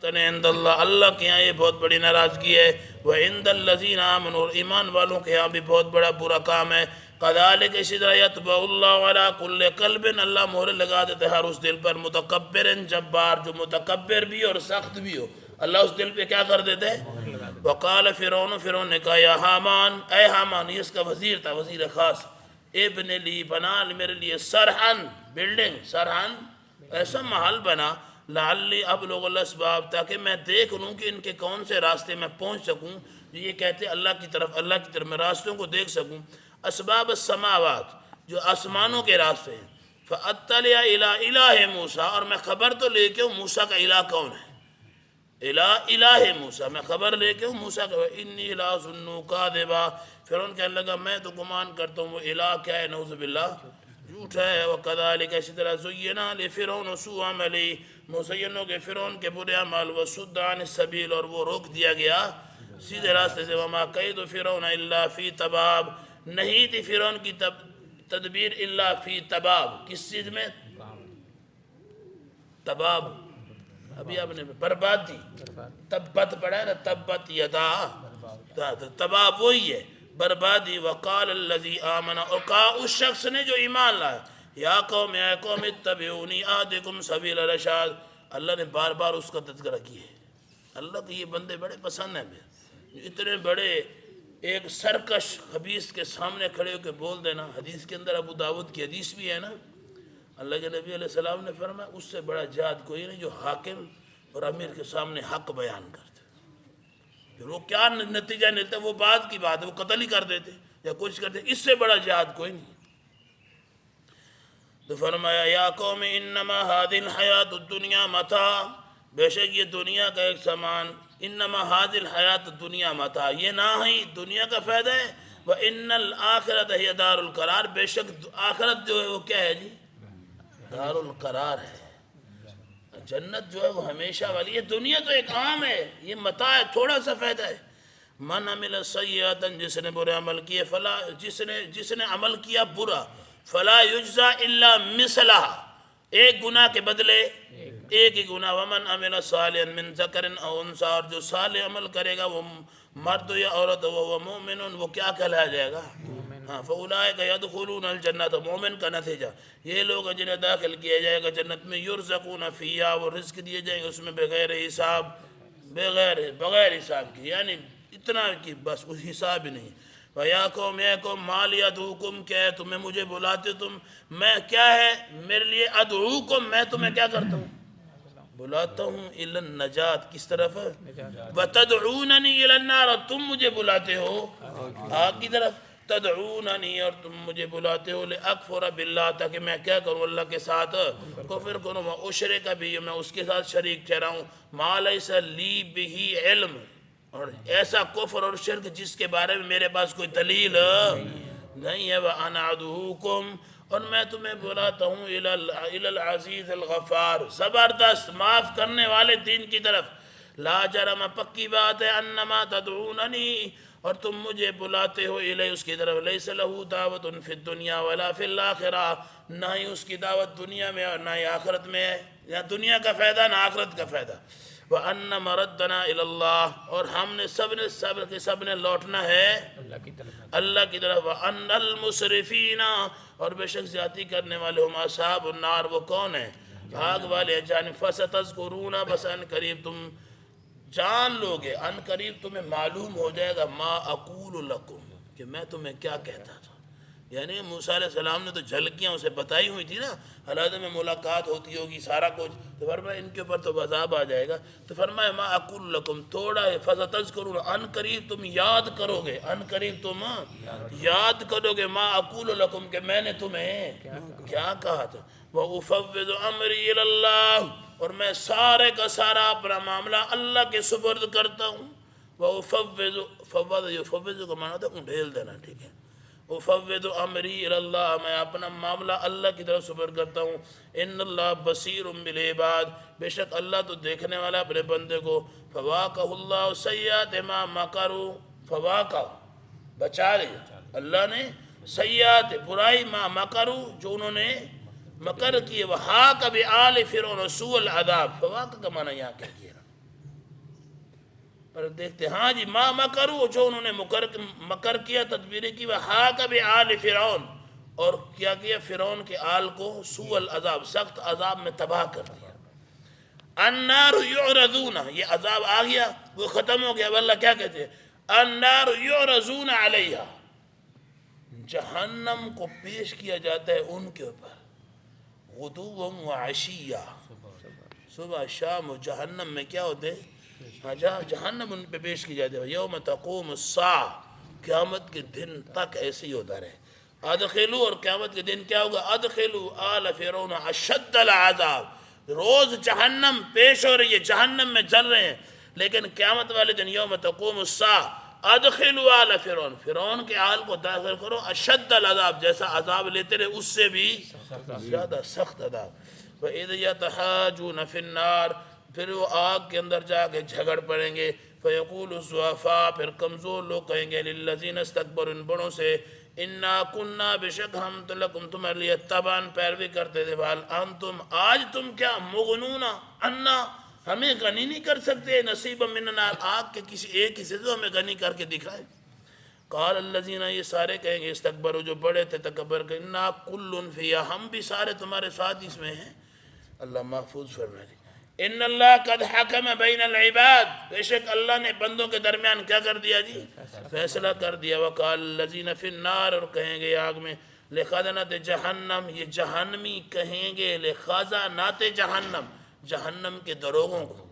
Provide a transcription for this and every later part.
مقتن عند اللہ، اللہ کے یہاں یہ بہت بڑی ناراضگی ہے، وعند الذین آمنوا، اور ایمان والوں کے یہاں بھی بہت بڑا برا کام ہے۔ کذالک، اسی طرح یطبع اللہ علی کل قلب، اللہ مہر لگا دیتے ہر اس دل پر، متکبر جبار، جو متکبر بھی اور سخت بھی ہو، اللہ اس دل پہ کیا کر دیتے ہیں۔ وقال فرعون، فرعون نے کہا یا حامان، اے حامان، یہ اس کا وزیر تھا، وزیر خاص، ابن لی، بنا میرے لیے سرحن، بلڈنگ، سرحن ایسا محل بنا، لعلی ابلغ الاسباب، تاکہ میں دیکھ لوں کہ ان کے کون سے راستے میں پہنچ سکوں، یہ کہتے اللہ کی طرف میں راستوں کو دیکھ سکوں، اسباب السماوات، جو آسمانوں کے راستے ہیں، فاطلع الی الہ موسیٰ، اور میں خبر تو لے کے ہوں موسیٰ کا الہ کون ہے، الہ موسیٰ، میں خبر لے کے ہوں موسیٰ کا، انی لاظن کاذبا، فرعون کہنے لگا میں تو گمان کرتا ہوں وہ الہ کیا ہے، نعوذ باللہ جھوٹا ہے، وَكَذَلِكَ، اسی طرح زُيِّنَ لِفِرْعَوْنَ سُوءُ عَمَلِهِ، مزین ہو گئے فرعون کے برے اعمال، وَصُدَّ عَنِ السَّبِيلِ، اور وہ روک دیا گیا سیدھے راستے سے، وَمَا كَيْدُ فِرْعَوْنَ إِلَّا فِي تَبَابٍ، نہیں تھی فرعون کی تدبیر الا فی تباب، کس چیز میں، تباب، ابھی آپ نے بربادی، تبت پڑھا ہے نا، تبت یدا، تباب وہی ہے، بربادی۔ وقال الذی آمن، اور کہا اس شخص نے جو ایمان لایا، یا قوم، اے قوم، اتبعونی اہدکم سبیل الرشاد، اللہ نے بار بار اس کا تذکرہ کیا ہے، اللہ کے یہ بندے بڑے پسند ہیں، اتنے بڑے ایک سرکش خبیث کے سامنے کھڑے ہو کے بول دینا، حدیث کے اندر ابو داود کی حدیث بھی ہے نا، اللہ کے نبی علیہ السلام نے فرمایا اس سے بڑا جہاد کوئی نہیں جو حاکم اور امیر کے سامنے حق بیان کرتے، پھر وہ کیا نتیجہ نکلتا ہے وہ بعد کی بات ہے، وہ قتل ہی کر دیتے یا کچھ کرتے، اس سے بڑا جہاد کوئی نہیں۔ تو فرمایا یا قوم انما هذه الحیات الدنیا متاع، بے شک یہ دنیا کا ایک سامان، انما هذه الحیات الدنیا متاع، یہ نہ ہی دنیا کا فائدہ ہے، وان الاخرۃ ہی دار القرار، بے شک آخرت جو ہے وہ کیا ہے جی، دار القرار ہے، جنت جو ہے وہ ہمیشہ والی ہے، دنیا تو ایک عام ہے، یہ متاع ہے، تھوڑا سا فائدہ ہے۔ من عمل سیئۃ، جس نے برے عمل کیے، فلا، جس نے عمل کیا برا، فلا یجزا الا مثلها، ایک گناہ کے بدلے ایک ہی گناہ، ومن عمل صالحا من ذکر او انثی، اور جو صالح عمل کرے گا وہ مرد یا عورت ہو، وہ مومن، وہ کیا کہلایا جائے گا، ہاں، فاولئک یدخلون الجنۃ، مومن کا نتیجہ یہ لوگ جنہیں داخل کیا جائے گا جنت میں، یرزقون فیہا، وہ رزق دیے جائیں گے اس میں بغیر حساب، بغیر حساب کی، یعنی اتنا کہ بس اس حساب ہی نہیں۔ وَيَا قَوْمِ، اے قوم، مَا لِي أَدْعُوكُمْ، کیا ہے تمہیں مجھے بلاتے تم، میں کیا ہے میرے لیے، ادعوکم، میں تمہیں کیا کرتا ہوں، بلاتا ہوں، الی النجات، کس طرف، وَتَدْعُونَنِي إِلَى النَّارِ، اور تم مجھے بلاتے ہو آگ کی طرف، تدعوننی، اور تم مجھے بلاتے ہو، لِأَكْفُرَ بِاللَّهِ، تاکہ میں کیا کروں اللہ کے ساتھ کفر کروں، وَأُشْرِكَ بِهِ، میں اس کے ساتھ شریک ٹھہراؤں، مَا لَيْسَ لِي بِهِ علم، اور ایسا کفر اور شرک جس کے بارے میں میرے پاس کوئی دلیل نہیں ہے، وَأَنَا أَدْعُوكُمْ، اور میں تمہیں بلاتا ہوں إِلَى الْعَزِيزِ الْغَفَّارِ، زبردست معاف کرنے والے دین کی طرف، لا جرم، پکی بات ہے، انما تدعوننی، اور تم مجھے بلاتے ہو، الیہ، اس کی طرف، لیس لہ دعوت فی الدنیا ولا فی الآخرہ، نہ ہی اس کی دعوت دنیا میں اور نہ ہی آخرت میں ہے، یا دنیا کا فائدہ نہ آخرت کا فائدہ، وَأَنَّ مَرَدَّنَا إِلَى اللَّهِ، اور ہم نے سب نے لوٹنا ہے اللہ کی طرف، وَأَنَّ الْمُسْرِفِينَ، اور بے شک زیادتی کرنے والے ہم اصحاب النار، وہ کون ہیں، آگ والے جانب، فَسَتَذْكُرُونَ، بس ان قریب تم جان لوگے، ان قریب تمہیں معلوم ہو جائے گا، ما اقول لکم، کہ میں تمہیں کیا کہتا تھا، یعنی موسیٰ علیہ السلام نے تو جھلکیاں اسے بتائی ہوئی تھی نا، علیحدہ میں ملاقات ہوتی ہوگی سارا کچھ، تو فرمایا ان کے اوپر تو عذاب آ جائے گا، تو فرمایا ما اقول لکم، تھوڑا ہے، فَسَتَذْكُرُونَ، ان قریب تم یاد کرو گے، ان قریب تم یاد کرو گے، ما اقول لکم، کہ میں نے تمہیں کیا کہا تھا، وَأُفَوِّضُ أَمْرِي إِلَى اللَّهِ، اور میں سارے کا سارا اپنا معاملہ اللہ کے سپرد کرتا ہوں، وَأُفَوِّضُ، یفوض کا معنی ہوتا ہے انڈھیل دینا، ٹھیک ہے، اُفَوِّضُ أَمْرِي إِلَى اللَّهِ، میں اپنا معاملہ اللہ کی طرف سپرد کرتا ہوں، إِنَّ اللَّهَ بَصِيرٌ بِالْعِبَادِ، بے شک اللہ تو دیکھنے والا اپنے بندے کو، فَوَاقَهُ اللَّهُ سَيِّئَاتِ مَا مَكَرُوا، فَوَاقَهُ، بچا لیا اللہ نے، سیئات، برائی، ما مکروا، جو انہوں نے مکر کیے، وحاق بآل فرعون سوء العذاب، فواق کا معنی یہاں کیا کیا، پر دیکھتے ہاں جی ما مکرو، جو انہوں نے مکر کیا، تدبیریں کی، وحاق بآل فرعون، اور کیا کیا فرعون کے آل کو سوء العذاب، سخت عذاب میں تباہ کر دیا۔ النار یعرضون، یہ عذاب آ گیا وہ ختم ہو گیا، اب اللہ کیا کہتے ہیں؟ النار یعرضون علیہا، جہنم کو پیش کیا جاتا ہے ان کے اوپر، غدوا وعشیا، صبح شام، و جہنم میں کیا ہوتے ہیں؟ جہنم ان پہ پیش کی جاتی ہے، یوم تقوم الساعہ، قیامت کے دن تک ایسے ہی ہوتا رہے۔ ادخلو، اور قیامت کے دن کیا ہوگا؟ ادخلو آل فرعون اشد العذاب، روز جہنم پیش ہو رہی ہے، جہنم میں جل رہے ہیں، لیکن قیامت والے دن یوم تقوم الساعہ ادخلو آل فرعون، فرعون کے آل کو داخل کرو اشد العذاب، جیسا عذاب لیتے رہے اس سے بھی زیادہ سخت عذاب۔ وَإِذْ يَتَحَاجُونَ فِي النَّارِ، پھر وہ آگ کے اندر جا کے جھگڑ پڑیں گے، فَيَقُولُ الضُّعَفَاءُ، پھر کمزور لوگ کہیں گے، لِلَّذِينَ اسْتَكْبَرُوا، ان بڑوں سے، اِنَّا كُنَّا، بے شک ہم تو لَكُمْ تمہارے لیے تبعاً پیروی کرتے تھے، فَهَلْ أَنْتُمْ، آج تم کیا، مغنون عنا، ہمیں غنی نہیں کر سکتے، نصیبا من النار، آگ کے کسی ایک حصے سے ہمیں غنی کر کے دکھائے۔ قال الذین، یہ سارے کہیں گے، استکبروا، جو بڑے تھے تکبر کے، انا کل فیہا، ہم بھی سارے تمہارے ساتھ اس میں ہیں۔ اللہ محفوظ فرمائے دی، ان اللہ قد حکم بین العباد، بے شک اللہ نے بندوں کے درمیان کیا کر دیا جی؟ فیصلہ کر دیا۔ وقال الذین فی النار، اور کہیں گے آگ میں، لخزنۃ جہنم، یہ جہنمی کہیں گے، لخزنۃ جہنم، جہنم کے دروغوں کو،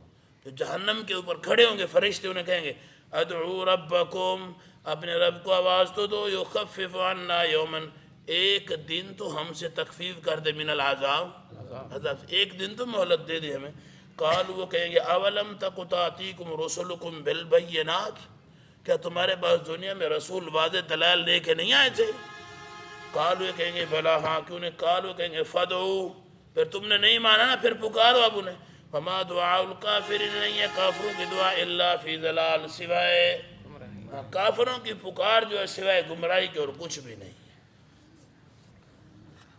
جو جہنم کے اوپر کھڑے ہوں گے فرشتے، انہیں کہیں گے، ادعو ربکم، اپنے رب کو آواز تو دو، یخفف عنا یومن، ایک دن تو ہم سے تخفیف کر دے، من العذاب، عذاب، ایک دن تو مہلت دے دے ہمیں۔ قالوا، وہ کہیں گے، اولم تک تاتیکم رسلکم بالبینات، کیا تمہارے پاس دنیا میں رسول واضح دلائل لے کے نہیں آئے تھے؟ قالوا، یہ کہیں گے، بلا، ہاں کیوں نہیں؟ قالوا، کہیں گے، فدعو، پھر تم نے نہیں مانا نا، پھر پکارو اب انہیں۔ فما دعاء الکافرین، نہیں ہے کافروں کی دعا، الا فی ضلال، سوائے، کافروں کی پکار جو ہے سوائے گمراہی کے اور کچھ بھی نہیں۔